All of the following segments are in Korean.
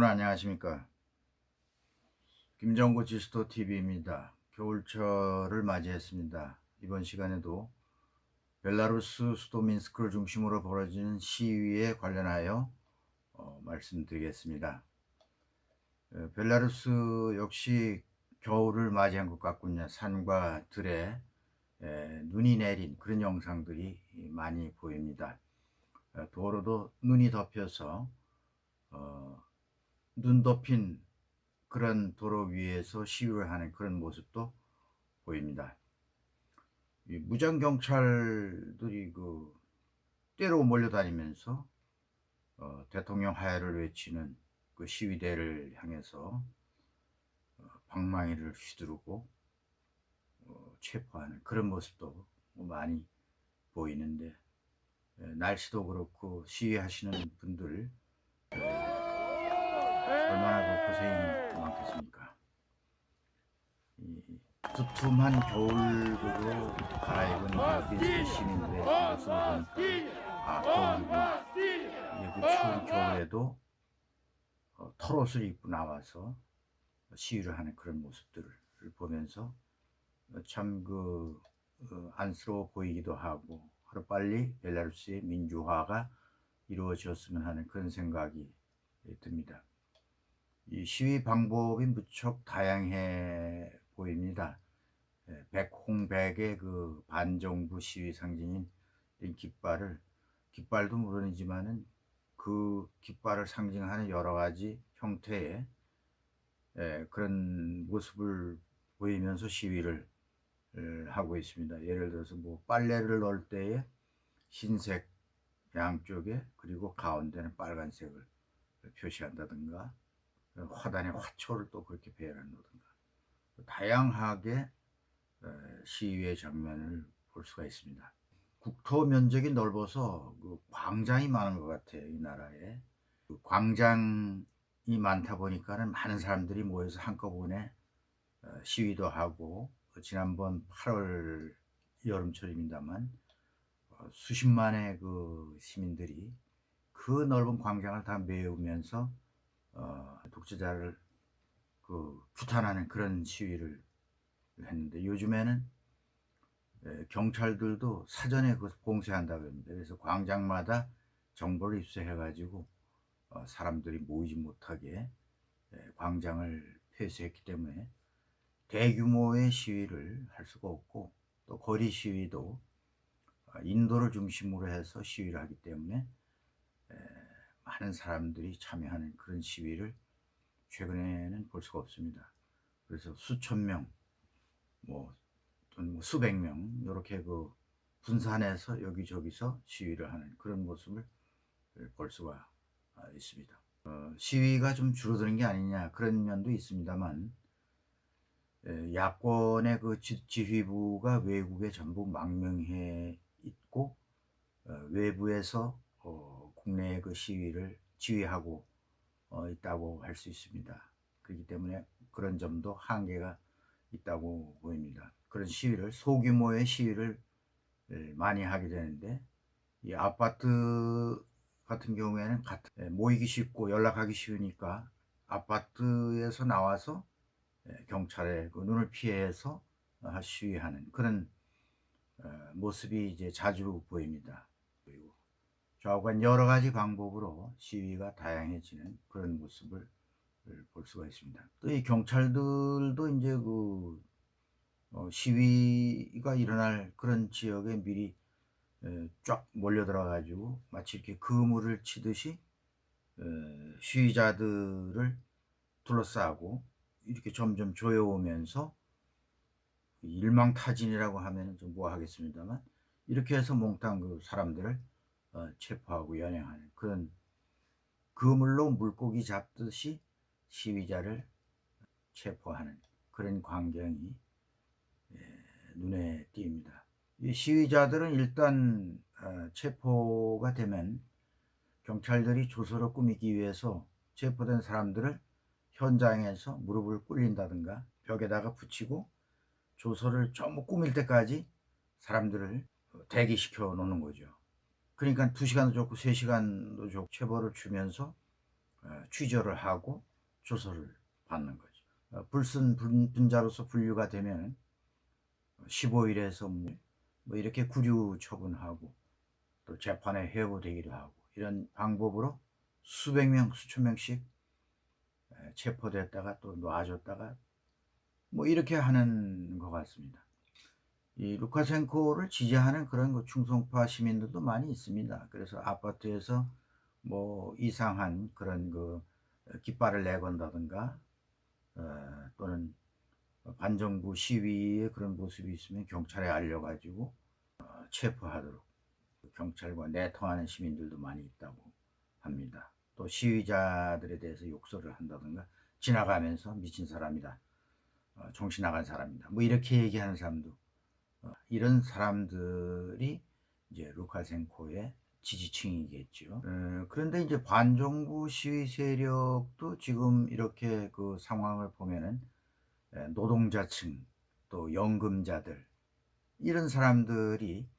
안녕하십니까. 김정구 지스토 TV입니다. 겨울철을 맞이했습니다. 이번 시간에도 벨라루스 수도 민스크를 중심으로 벌어지는 시위에 관련하여 말씀드리겠습니다. 벨라루스 역시 겨울을 맞이한 것 같군요. 산과 들에 눈이 내린 그런 영상들이 많이 보입니다. 도로도 눈이 덮여서 눈 덮인 그런 도로 위에서 시위를 하는 그런 모습도 보입니다. 이 무장 경찰들이 떼로 몰려다니면서 대통령 하야를 외치는 그 시위대를 향해서 방망이를 휘두르고 체포하는 그런 모습도 많이 보이는데, 날씨도 그렇고 시위하시는 분들 얼마나 고생이 많겠습니까. 이 두툼한 겨울으로 갈아입은 민스크 시민들의 모습을 보니까 겨울이구나. 그 추운 겨울에도 털옷을 입고 나와서 시위를 하는 그런 모습들을 보면서 참 안쓰러워 보이기도 하고, 하루빨리 벨라루스의 민주화가 이루어졌으면 하는 그런 생각이 듭니다. 이 시위 방법이 무척 다양해 보입니다. 백홍백의 그 반정부 시위 상징인 깃발도 물론이지만은 그 깃발을 상징하는 여러 가지 형태의 그런 모습을 보이면서 시위를 하고 있습니다. 예를 들어서 빨래를 넣을 때에 흰색 양쪽에, 그리고 가운데는 빨간색을 표시한다든가, 화단에 화초를 또 그렇게 배열한다든가, 다양하게 시위의 장면을 볼 수가 있습니다. 국토 면적이 넓어서 광장이 많은 것 같아요. 이 나라에 광장이 많다 보니까는 많은 사람들이 모여서 한꺼번에 시위도 하고, 지난번 8월 여름철입니다만 수십만의 시민들이 그 넓은 광장을 다 메우면서 독재자를 규탄하는 그런 시위를 했는데, 요즘에는 경찰들도 사전에 봉쇄한다고 합니다. 그래서 광장마다 정보를 입수해 가지고 사람들이 모이지 못하게 광장을 폐쇄했기 때문에 대규모의 시위를 할 수가 없고, 또 거리 시위도 인도를 중심으로 해서 시위를 하기 때문에 많은 사람들이 참여하는 그런 시위를 최근에는 볼 수가 없습니다. 그래서 수천 명, 또는 수백 명, 이렇게 분산해서 여기저기서 시위를 하는 그런 모습을 볼 수가 있습니다. 시위가 좀 줄어드는 게 아니냐 그런 면도 있습니다만, 야권의 지휘부가 외국에 전부 망명해 있고, 외부에서 국내의 시위를 지휘하고 있다고 할 수 있습니다. 그렇기 때문에 그런 점도 한계가 있다고 보입니다. 그런 소규모의 시위를 많이 하게 되는데, 이 아파트 같은 경우에는 모이기 쉽고 연락하기 쉬우니까 아파트에서 나와서 경찰의 눈을 피해서 시위하는 그런 모습이 이제 자주 보입니다. 그리고 좌우간 여러 가지 방법으로 시위가 다양해지는 그런 모습을 볼 수가 있습니다. 또 이 경찰들도 이제 시위가 일어날 그런 지역에 미리 쫙 몰려들어 가지고 마치 이렇게 그물을 치듯이 시위자들을 둘러싸고 이렇게 점점 조여오면서, 일망타진이라고 하면 좀 뭐하겠습니다만, 이렇게 해서 몽땅 사람들을 체포하고 연행하는 그런, 그물로 물고기 잡듯이 시위자를 체포하는 그런 광경이 눈에 띕니다. 이 시위자들은 일단 체포가 되면 경찰들이 조서를 꾸미기 위해서 체포된 사람들을 현장에서 무릎을 꿇린다든가 벽에다가 붙이고 조서를 전부 꾸밀 때까지 사람들을 대기시켜 놓는 거죠. 그러니까 2시간도 좋고 3시간도 좋고 체벌을 주면서 취조를 하고 조서를 받는 거죠. 불순 분자로서 분류가 되면 15일에서 뭐 이렇게 구류 처분하고 또 재판에 회부되기도 하고 이런 방법으로 수백 명, 수천 명씩 체포됐다가 또 놔줬다가 뭐 이렇게 하는 것 같습니다. 이 루카셴코를 지지하는 그런 그 충성파 시민들도 많이 있습니다. 그래서 아파트에서 뭐 이상한 그런 그 깃발을 내건다든가 또는 반정부 시위의 그런 모습이 있으면 경찰에 알려가지고 체포하도록 경찰과 내통하는 시민들도 많이 있다고 합니다. 또 시위자들에 대해서 욕설을 한다든가 지나가면서 미친 사람이다, 정신 나간 사람이다, 뭐 이렇게 얘기하는 사람도 이런 사람들이 이제 루카셴코의 지지층이겠죠. 그런데 이제 반정부 시위 세력도 지금 이렇게 그 상황을 보면은 노동자층 또 연금자들 이런 사람들이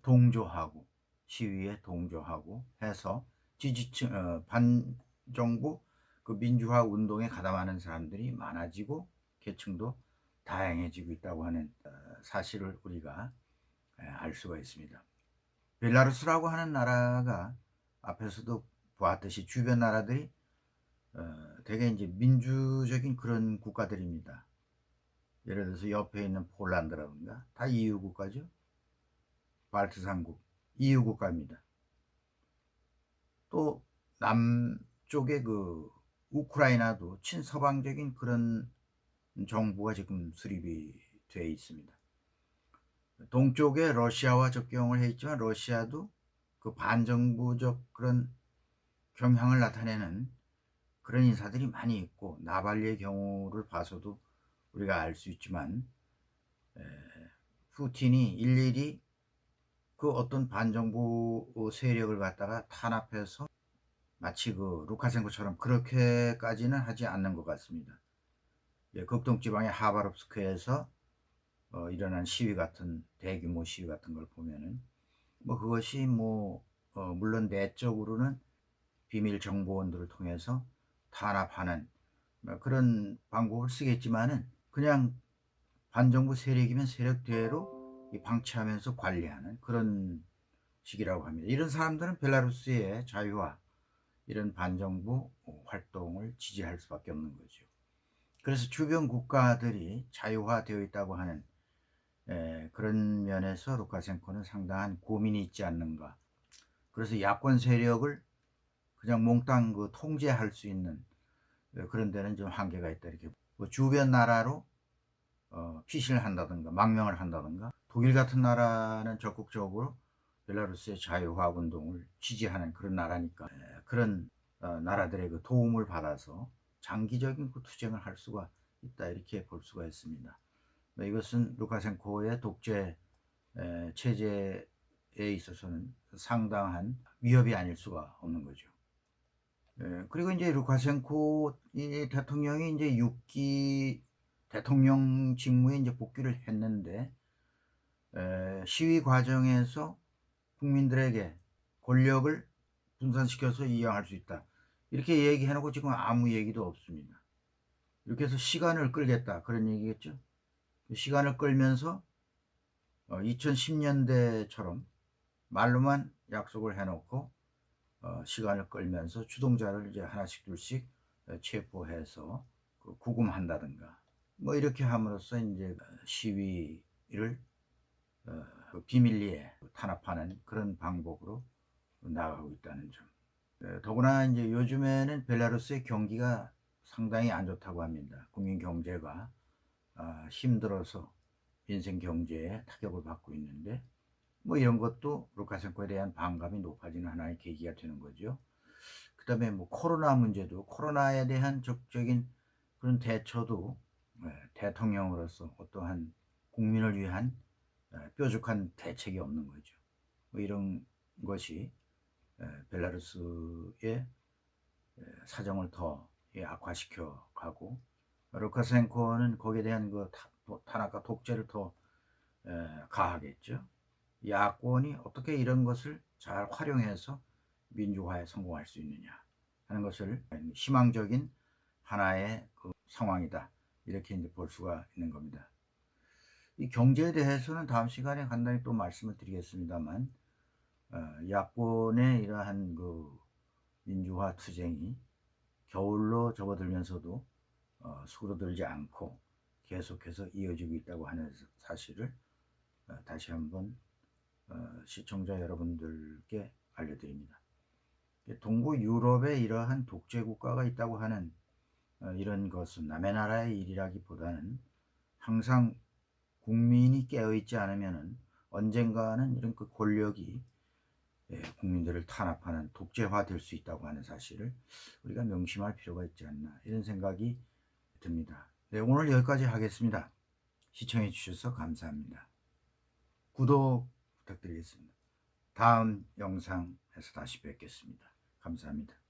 동조하고 시위에 동조하고 해서 지지층 반정부 그 민주화 운동에 가담하는 사람들이 많아지고 계층도 다양해지고 있다고 하는 사실을 우리가 알 수가 있습니다. 벨라루스라고 하는 나라가 앞에서도 보았듯이 주변 나라들이 되게 이제 민주적인 그런 국가들입니다. 예를 들어서 옆에 있는 폴란드라든가 다 EU 국가죠. 발트삼국 EU 국가입니다. 또 남쪽의 그 우크라이나도 친서방적인 그런 정부가 지금 수립이 되어 있습니다. 동쪽에 러시아와 접경을 해 있지만 러시아도 그 반정부적 그런 경향을 나타내는 그런 인사들이 많이 있고 나발리의 경우를 봐서도 우리가 알 수 있지만 푸틴이 일일이 그 어떤 반정부 세력을 갖다가 탄압해서 마치 그 루카셴코처럼 그렇게까지는 하지 않는 것 같습니다. 극동 지방의 하바롭스크에서 일어난 시위 같은 대규모 시위 같은 걸 보면은 뭐 그것이 뭐 물론 내적으로는 비밀 정보원들을 통해서 탄압하는 뭐 그런 방법을 쓰겠지만은 그냥 반정부 세력이면 세력대로 방치하면서 관리하는 그런 식이라고 합니다. 이런 사람들은 벨라루스의 자유화 이런 반정부 활동을 지지할 수밖에 없는 거죠. 그래서 주변 국가들이 자유화되어 있다고 하는 그런 면에서 루카셴코는 상당한 고민이 있지 않는가. 그래서 야권 세력을 그냥 몽땅 그 통제할 수 있는 그런 데는 좀 한계가 있다. 이렇게 뭐 주변 나라로 피신을 한다든가 망명을 한다든가 독일 같은 나라는 적극적으로 벨라루스의 자유화 운동을 지지하는 그런 나라니까 그런 나라들의 그 도움을 받아서 장기적인 그 투쟁을 할 수가 있다 이렇게 볼 수가 있습니다. 이것은 루카셴코의 독재 체제에 있어서는 상당한 위협이 아닐 수가 없는 거죠. 그리고 이제 루카셴코 이 대통령이 이제 6기 대통령 직무에 이제 복귀를 했는데 시위 과정에서 국민들에게 권력을 분산시켜서 이양할 수 있다. 이렇게 얘기해놓고 지금 아무 얘기도 없습니다. 이렇게 해서 시간을 끌겠다. 그런 얘기겠죠. 시간을 끌면서 2010년대처럼 말로만 약속을 해놓고 시간을 끌면서 주동자를 이제 하나씩 둘씩 체포해서 구금한다든가 뭐 이렇게 함으로써 이제 시위를 비밀리에 탄압하는 그런 방법으로 나가고 있다는 점. 더구나 이제 요즘에는 벨라루스의 경기가 상당히 안 좋다고 합니다. 국민 경제가 힘들어서 인생 경제에 타격을 받고 있는데 뭐 이런 것도 루카셴코에 대한 반감이 높아지는 하나의 계기가 되는 거죠. 그 다음에 뭐 코로나 문제도 코로나에 대한 적극적인 그런 대처도 대통령으로서 어떠한 국민을 위한 뾰족한 대책이 없는 거죠. 뭐 이런 것이 벨라루스의 사정을 더 악화시켜 가고 루카셴코는 거기에 대한 그 탄압과 독재를 더 가하겠죠. 야권이 어떻게 이런 것을 잘 활용해서 민주화에 성공할 수 있느냐 하는 것을 희망적인 하나의 그 상황이다. 이렇게 이제 볼 수가 있는 겁니다. 이 경제에 대해서는 다음 시간에 간단히 또 말씀을 드리겠습니다만, 야권의 이러한 그 민주화 투쟁이 겨울로 접어들면서도 수그러들지 않고 계속해서 이어지고 있다고 하는 사실을 다시 한번 시청자 여러분들께 알려드립니다. 동부 유럽에 이러한 독재 국가가 있다고 하는 이런 것은 남의 나라의 일이라기보다는 항상 국민이 깨어있지 않으면 언젠가는 이런 그 권력이 국민들을 탄압하는 독재화 될 수 있다고 하는 사실을 우리가 명심할 필요가 있지 않나, 이런 생각이 듭니다. 네, 오늘 여기까지 하겠습니다. 시청해 주셔서 감사합니다. 구독 부탁드리겠습니다. 다음 영상에서 다시 뵙겠습니다. 감사합니다.